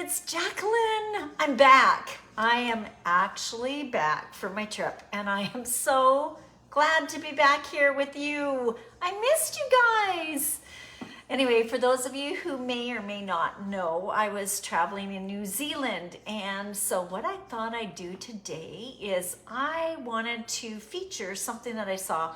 it's Jacqueline. I'm back. I am actually back from my trip, and I am so glad to be back here with you. I missed you guys. Anyway, for those of you who may or may not know, I was traveling in New Zealand, and so what I thought I'd do today is I wanted to feature something that I saw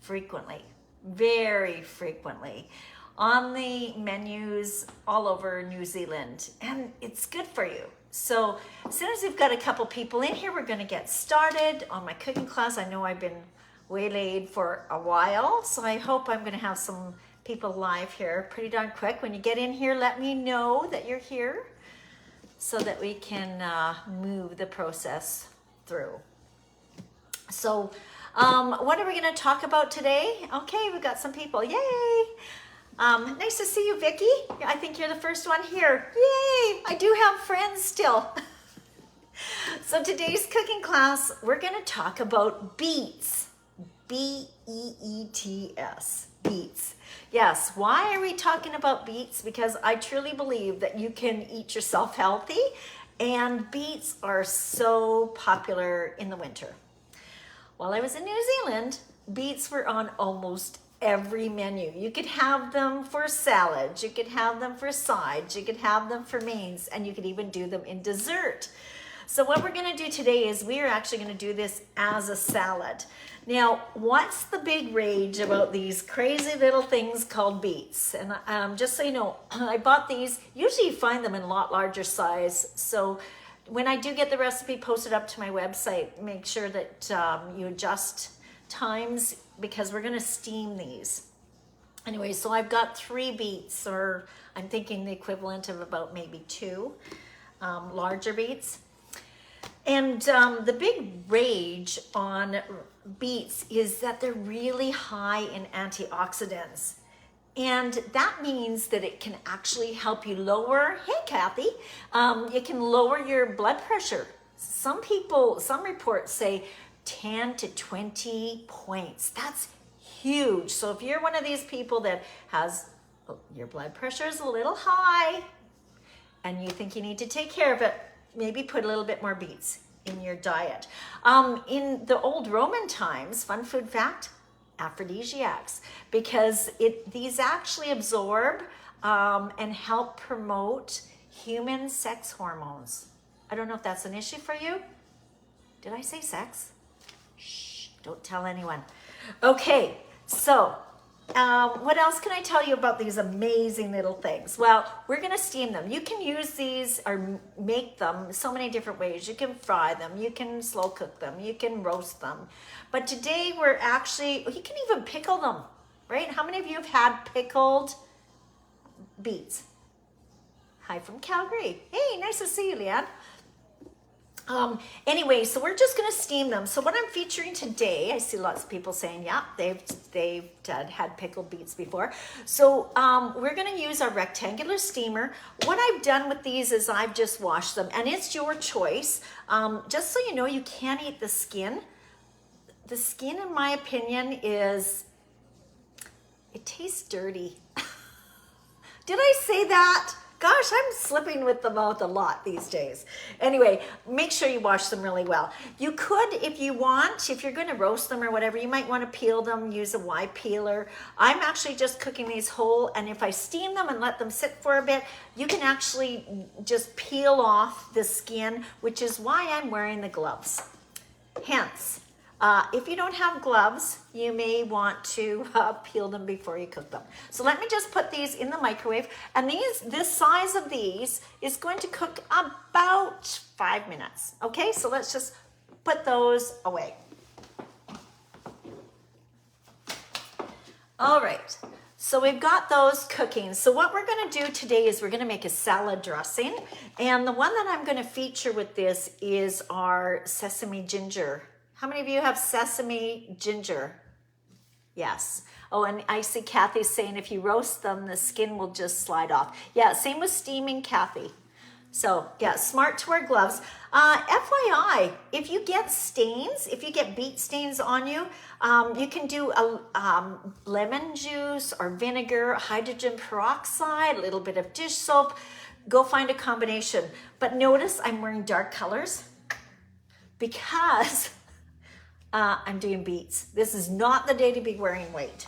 frequently, very frequently, on the menus all over New Zealand, and it's good for you. So as soon as we've got a couple people in here, we're going to get started on my cooking class. I know I've been waylaid for a while, so I hope I'm going to have some people live here pretty darn quick. When you get in here, let me know that you're here so that we can move the process through. So what are we going to talk about today? Okay, we've got some people. Yay! Nice to see you, Vicky. I think you're the first one here. Yay! I do have friends still. So today's cooking class, we're going to talk about beets. B-E-E-T-S. Beets. Yes, why are we talking about beets? Because I truly believe that you can eat yourself healthy, and beets are so popular in the winter. While I was in New Zealand, beets were on almost every menu. You could have them for salads, you could have them for sides, you could have them for mains, and you could even do them in dessert. So what we're going to do today is we are actually going to do this as a salad. Now, what's the big rage about these crazy little things called beets? And just so you know, I bought these. Usually you find them in a lot larger size. So when I do get the recipe posted up to my website, make sure that you adjust times because we're going to steam these. Anyway, so I've got 3 beets, or I'm thinking the equivalent of about maybe 2 larger beets. And the big rage on beets is that they're really high in antioxidants. And that means that it can actually help you lower, hey Kathy, it can lower your blood pressure. Some reports say 10 to 20 points. That's huge. So if you're one of these people that has, your blood pressure is a little high and you think you need to take care of it, maybe put a little bit more beets in your diet. In the old Roman times, fun food fact, aphrodisiacs, because these actually absorb and help promote human sex hormones. I don't know if that's an issue for you. Did I say sex? Shh, don't tell anyone. Okay, so what else can I tell you about these amazing little things? Well, we're going to steam them. You can use these or make them so many different ways. You can fry them, you can slow cook them, you can roast them. But today you can even pickle them, right? How many of you have had pickled beets? Hi from Calgary. Hey, nice to see you, Leanne. Anyway, so we're just going to steam them. So what I'm featuring today, I see lots of people saying, yeah, they've had pickled beets before. So we're going to use our rectangular steamer. What I've done with these is I've just washed them, and it's your choice. Just so you know, you can eat the skin. The skin, in my opinion, it tastes dirty. Did I say that? Gosh, I'm slipping with the mouth a lot these days. Anyway, make sure you wash them really well. You could, if you want, if you're going to roast them or whatever, you might want to peel them, use a Y peeler. I'm actually just cooking these whole, and if I steam them and let them sit for a bit, you can actually just peel off the skin, which is why I'm wearing the gloves. Hence, if you don't have gloves, you may want to peel them before you cook them. So let me just put these in the microwave. And this size of these is going to cook about 5 minutes. Okay, so let's just put those away. All right, so we've got those cooking. So what we're going to do today is we're going to make a salad dressing. And the one that I'm going to feature with this is our sesame ginger. How many of you have sesame ginger? Yes. Oh, and I see Kathy saying if you roast them, the skin will just slide off. Yeah, same with steaming, Kathy. So yeah, smart to wear gloves. FYI, if you get stains, if you get beet stains on you, you can do a lemon juice or vinegar, hydrogen peroxide, a little bit of dish soap. Go find a combination. But notice I'm wearing dark colors because I'm doing beets. This is not the day to be wearing white.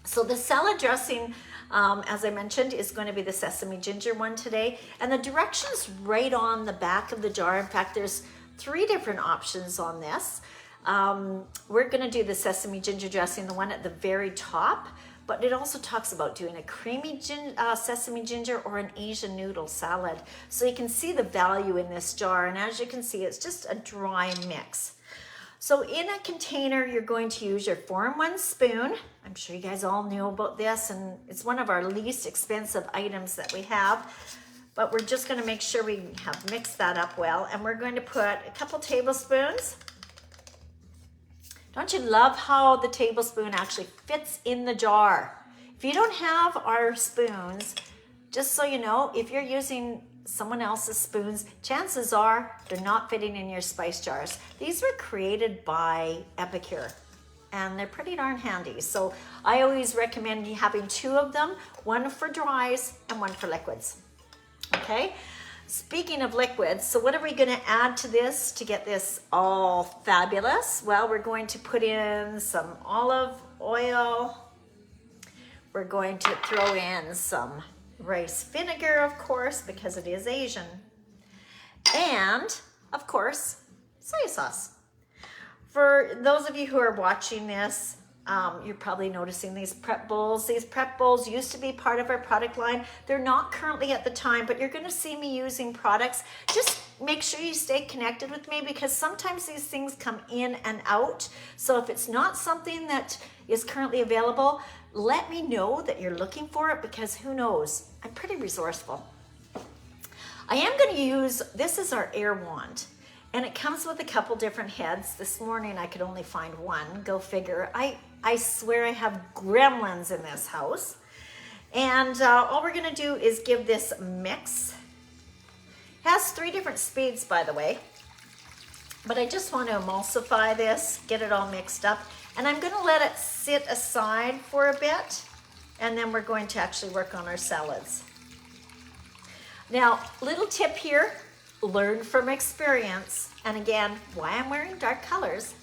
So the salad dressing, as I mentioned, is going to be the sesame ginger one today. And the directions right on the back of the jar. In fact, there's 3 different options on this. We're going to do the sesame ginger dressing, the one at the very top. But it also talks about doing a creamy sesame ginger or an Asian noodle salad. So you can see the value in this jar. And as you can see, it's just a dry mix. So in a container, you're going to use your 4-in-1 spoon. I'm sure you guys all knew about this, and it's one of our least expensive items that we have. But we're just going to make sure we have mixed that up well. And we're going to put a couple tablespoons. Don't you love how the tablespoon actually fits in the jar? If you don't have our spoons, just so you know, if you're using someone else's spoons, chances are they're not fitting in your spice jars. These were created by Pear, and they're pretty darn handy. So I always recommend you having 2 of them, one for dries and one for liquids. Okay, speaking of liquids, so what are we going to add to this to get this all fabulous? Well, we're going to put in some olive oil. We're going to throw in some rice vinegar, of course, because it is Asian. And, of course, soy sauce. For those of you who are watching this, you're probably noticing these prep bowls. These prep bowls used to be part of our product line. They're not currently at the time, but you're going to see me using products. Just make sure you stay connected with me because sometimes these things come in and out. So if it's not something that is currently available, let me know that you're looking for it because who knows? I'm pretty resourceful. I am going to use, this is our air wand, and it comes with a couple different heads. This morning I could only find one, go figure. I swear I have gremlins in this house. And all we're going to do is give this a mix. It has 3 different speeds, by the way. But I just want to emulsify this, get it all mixed up. And I'm going to let it sit aside for a bit. And then we're going to actually work on our salads. Now, little tip here, learn from experience. And again, why I'm wearing dark colors.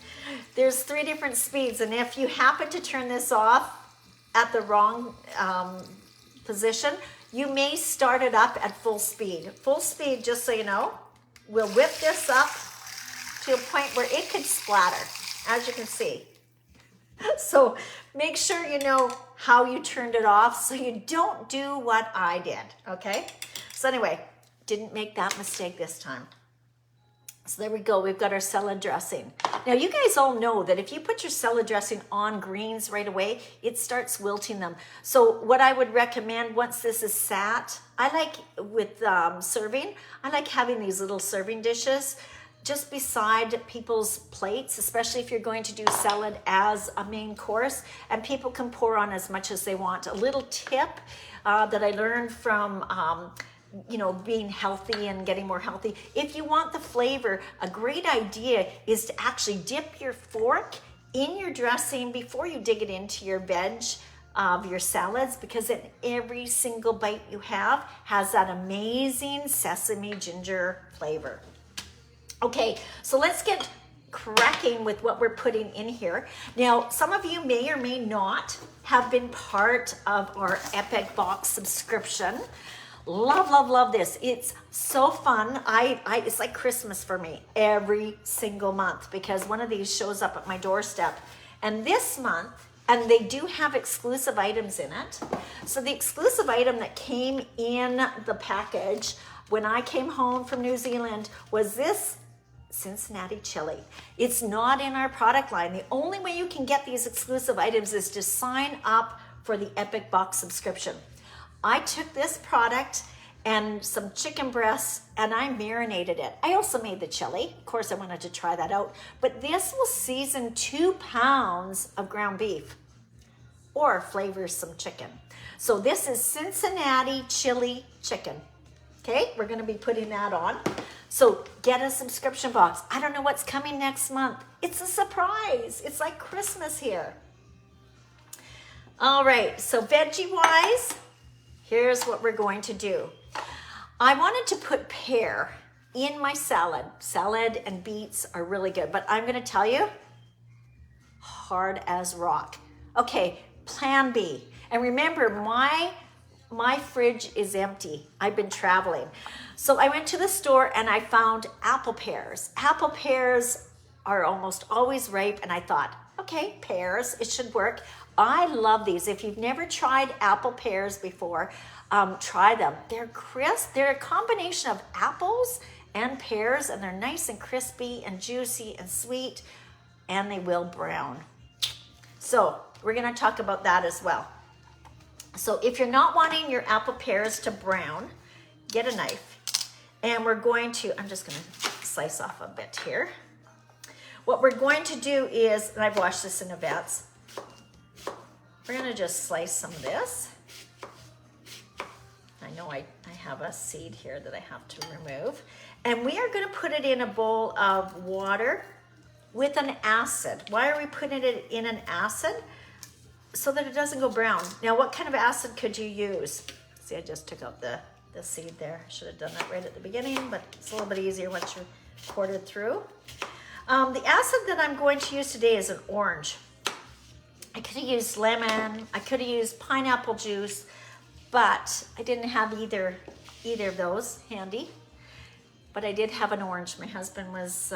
There's 3 different speeds. And if you happen to turn this off at the wrong position, you may start it up at full speed. Full speed, just so you know, we'll whip this up to a point where it could splatter, as you can see. So make sure you know how you turned it off so you don't do what I did, okay? So anyway, didn't make that mistake this time. So there we go, we've got our salad dressing. Now you guys all know that if you put your salad dressing on greens right away, it starts wilting them. So what I would recommend once this is sat, I like with serving, I like having these little serving dishes just beside people's plates, especially if you're going to do salad as a main course, and people can pour on as much as they want. A little tip that I learned from being healthy and getting more healthy. If you want the flavor, a great idea is to actually dip your fork in your dressing before you dig it into your veg of your salads, because in every single bite you have has that amazing sesame ginger flavor. Okay, so let's get cracking with what we're putting in here. Now, some of you may or may not have been part of our Epic Box subscription. Love, love, love this. It's so fun. It's like Christmas for me every single month because one of these shows up at my doorstep. And this month, and they do have exclusive items in it. So the exclusive item that came in the package when I came home from New Zealand was this Cincinnati chili. It's not in our product line. The only way you can get these exclusive items is to sign up for the Epic Box subscription. I took this product and some chicken breasts and I marinated it. I also made the chili. Of course, I wanted to try that out. But this will season 2 pounds of ground beef or flavor some chicken. So this is Cincinnati chili chicken. Okay, we're gonna be putting that on. So get a subscription box. I don't know what's coming next month. It's a surprise. It's like Christmas here. All right, so veggie-wise, here's what we're going to do. I wanted to put pear in my salad. Salad and beets are really good, but I'm gonna tell you, hard as rock. Okay, plan B. And remember, my fridge is empty. I've been traveling. So I went to the store and I found apple pears. Apple pears are almost always ripe, and I thought, okay, pears, it should work. I love these. If you've never tried apple pears before, try them. They're crisp. They're a combination of apples and pears, and they're nice and crispy and juicy and sweet, and they will brown. So we're gonna talk about that as well. So if you're not wanting your apple pears to brown, get a knife. And we're going to, I'm just gonna slice off a bit here. What we're going to do is, and I've washed this in advance, we're gonna just slice some of this. I know I have a seed here that I have to remove. And we are gonna put it in a bowl of water with an acid. Why are we putting it in an acid? So that it doesn't go brown. Now, what kind of acid could you use? See, I just took out the seed there. I should have done that right at the beginning, but it's a little bit easier once you poured it through. The acid that I'm going to use today is an orange. I could have used lemon, I could have used pineapple juice, but I didn't have either of those handy. But I did have an orange. My husband was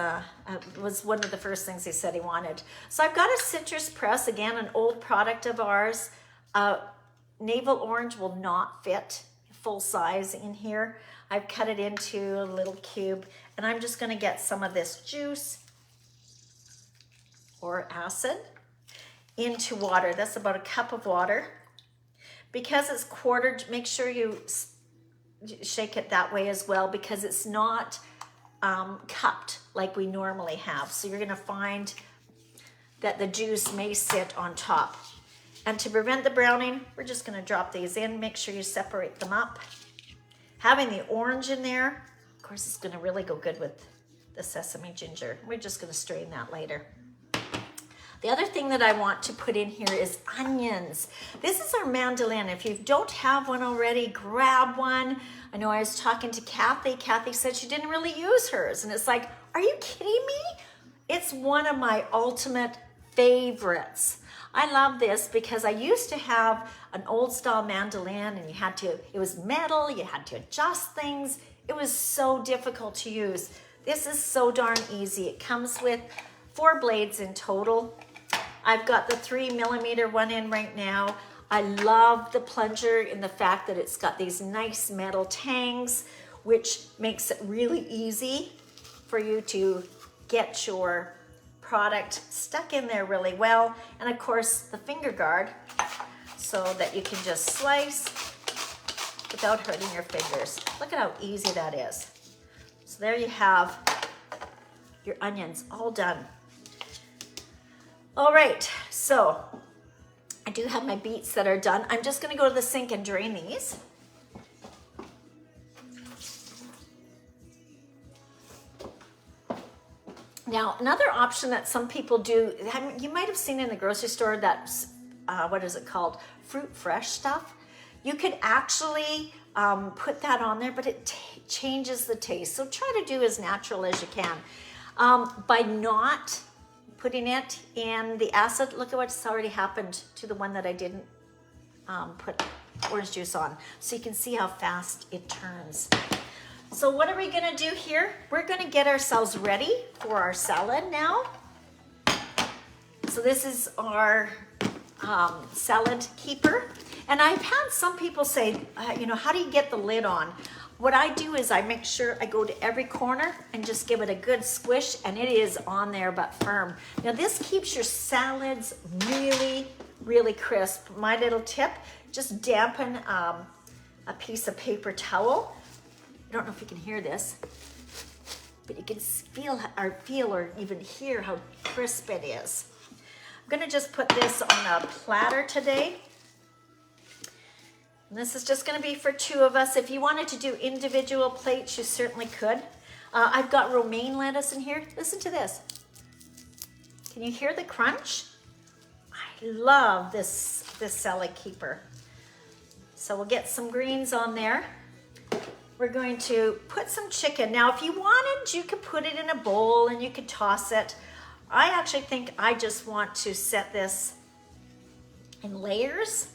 one of the first things he said he wanted. So I've got a citrus press, again, an old product of ours. Navel orange will not fit full size in here. I've cut it into a little cube, and I'm just gonna get some of this juice or acid into water. That's about a cup of water. Because it's quartered, make sure you shake it that way as well, because it's not cupped like we normally have. So you're gonna find that the juice may sit on top. And to prevent the browning, we're just gonna drop these in. Make sure you separate them up. Having the orange in there, of course, it's gonna really go good with the sesame ginger. We're just gonna strain that later. The other thing that I want to put in here is onions. This is our mandolin. If you don't have one already, grab one. I know I was talking to Kathy. Kathy said she didn't really use hers. And it's like, are you kidding me? It's one of my ultimate favorites. I love this because I used to have an old style mandolin, and it was metal, you had to adjust things. It was so difficult to use. This is so darn easy. It comes with 4 blades in total. I've got the 3mm one in right now. I love the plunger in the fact that it's got these nice metal tangs, which makes it really easy for you to get your product stuck in there really well. And of course, the finger guard, so that you can just slice without hurting your fingers. Look at how easy that is. So there you have your onions all done. All right, so I do have my beets that are done. I'm just gonna go to the sink and drain these. Now, another option that some people do, you might have seen in the grocery store that, what is it called? Fruit fresh stuff. You could actually put that on there, but it changes the taste. So try to do as natural as you can. By not putting it in the acid, look at what's already happened to the one that I didn't put orange juice on. So you can see how fast it turns. So what are we gonna do here? We're gonna get ourselves ready for our salad now. So this is our salad keeper. And I've had some people say, how do you get the lid on? What I do is I make sure I go to every corner and just give it a good squish, and it is on there but firm. Now this keeps your salads really, really crisp. My little tip, just dampen a piece of paper towel. I don't know if you can hear this, but you can feel or even hear how crisp it is. I'm gonna just put this on a platter today. And this is just gonna be for 2 of us. If you wanted to do individual plates, you certainly could. I've got romaine lettuce in here. Listen to this. Can you hear the crunch? I love this salad keeper. So we'll get some greens on there. We're going to put some chicken. Now, if you wanted, you could put it in a bowl and you could toss it. I actually think I just want to set this in layers.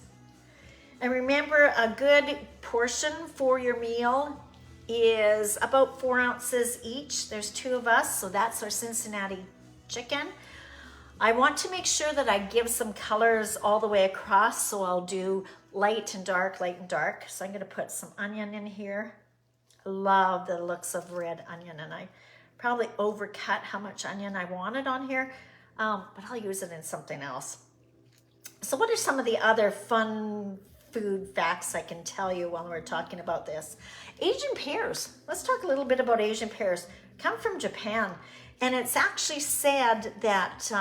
And remember, a good portion for your meal is about 4 ounces each. There's 2 of us, so that's our Cincinnati chicken. I want to make sure that I give some colors all the way across, so I'll do light and dark, light and dark. So I'm gonna put some onion in here. I love the looks of red onion, and I probably overcut how much onion I wanted on here, but I'll use it in something else. So what are some of the other fun food facts I can tell you while we're talking about this? Asian pears. Let's talk a little bit about Asian pears. Come from Japan, and it's actually said that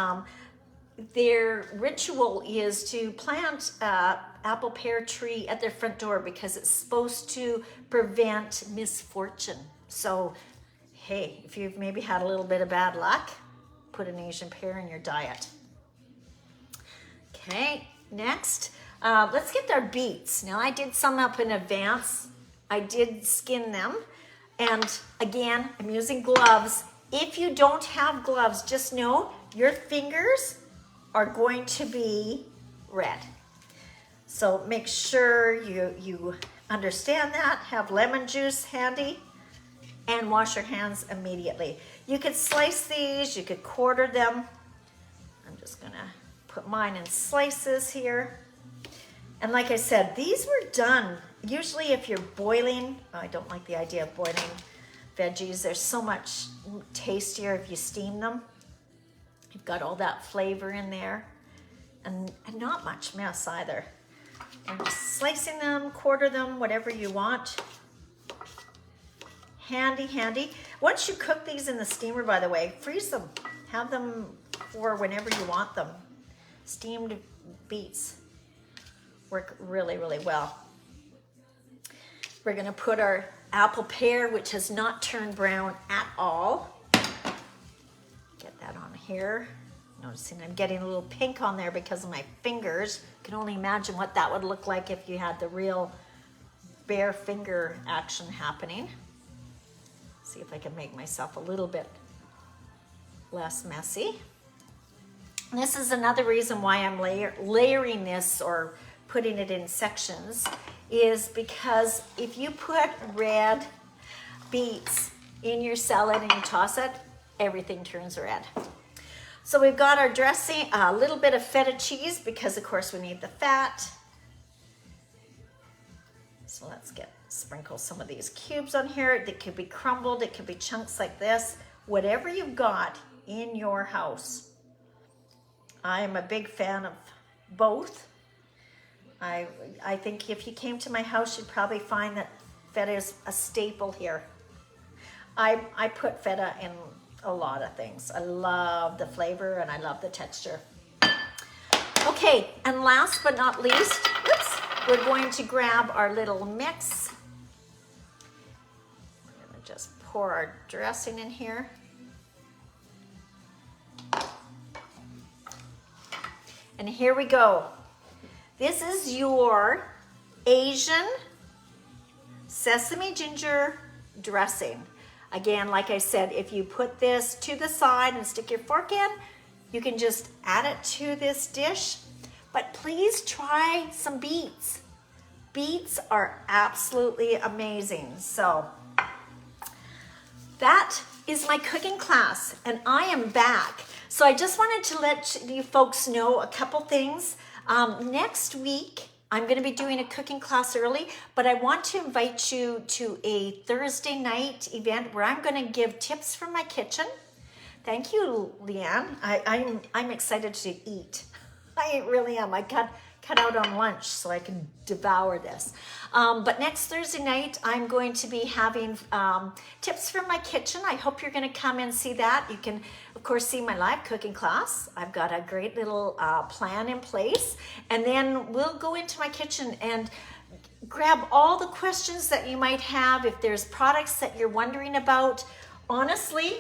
their ritual is to plant an apple pear tree at their front door because it's supposed to prevent misfortune. So, hey, if you've maybe had a little bit of bad luck, put an Asian pear in your diet. Okay, next. Let's get our beets. Now, I did some up in advance. I did skin them. And again, I'm using gloves. If you don't have gloves, just know your fingers are going to be red. So make sure you understand that. Have lemon juice handy and wash your hands immediately. You could slice these, you could quarter them. I'm just gonna put mine in slices here. And like I said, these were done. Usually if you're boiling, I don't like the idea of boiling veggies. They're so much tastier if you steam them. You've got all that flavor in there and not much mess either. I'm just slicing them, quarter them, whatever you want. Handy, handy. Once you cook these in the steamer, by the way, freeze them. Have them for whenever you want them. Steamed beets work really, really well. We're gonna put our apple pear, which has not turned brown at all. Get that on here. Noticing I'm getting a little pink on there because of my fingers. You can only imagine what that would look like if you had the real bare finger action happening. See if I can make myself a little bit less messy. And this is another reason why I'm layering this or putting it in sections, is because if you put red beets in your salad and you toss it, everything turns red. So we've got our dressing, a little bit of feta cheese because of course we need the fat. So let's sprinkle some of these cubes on here. They could be crumbled, it could be chunks like this, whatever you've got in your house. I am a big fan of both. I think if you came to my house, you'd probably find that feta is a staple here. I put feta in a lot of things. I love the flavor and I love the texture. Okay, and last but not least, we're going to grab our little mix. We're gonna just pour our dressing in here. And here we go. This is your Asian sesame ginger dressing. Again, like I said, if you put this to the side and stick your fork in, you can just add it to this dish. But please try some beets. Beets are absolutely amazing. So that is my cooking class, and I am back. So I just wanted to let you folks know a couple things. Next week, I'm going to be doing a cooking class early, but I want to invite you to a Thursday night event where I'm going to give tips from my kitchen. Thank you, Leanne. I'm excited to eat. I really am. I cut out on lunch so I can devour this. But next Thursday night, I'm going to be having tips from my kitchen. I hope you're going to come and see that. You can, of course, see my live cooking class. I've got a great little plan in place. And then we'll go into my kitchen and grab all the questions that you might have. If there's products that you're wondering about, honestly,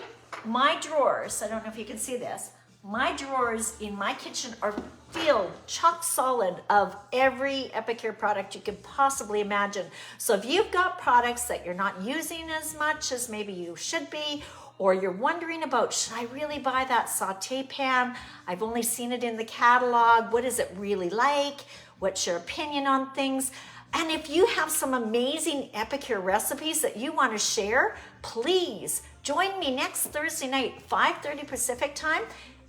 my drawers, I don't know if you can see this, my drawers in my kitchen are filled chock solid of every Epicure product you could possibly imagine. So if you've got products that you're not using as much as maybe you should be, or you're wondering about, should I really buy that saute pan? I've only seen it in the catalog. What is it really like? What's your opinion on things? And if you have some amazing Epicure recipes that you want to share, please join me next Thursday night, 5:30 Pacific time,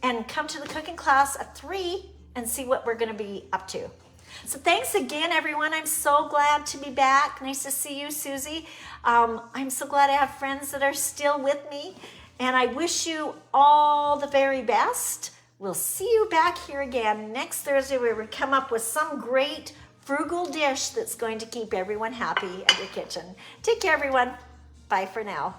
and come to the cooking class at 3 and see what we're going to be up to. So thanks again, everyone. I'm so glad to be back. Nice to see you, Susie. I'm so glad I have friends that are still with me, and I wish you all the very best. We'll see you back here again next Thursday, where we come up with some great frugal dish that's going to keep everyone happy at your kitchen. Take care, everyone. Bye for now.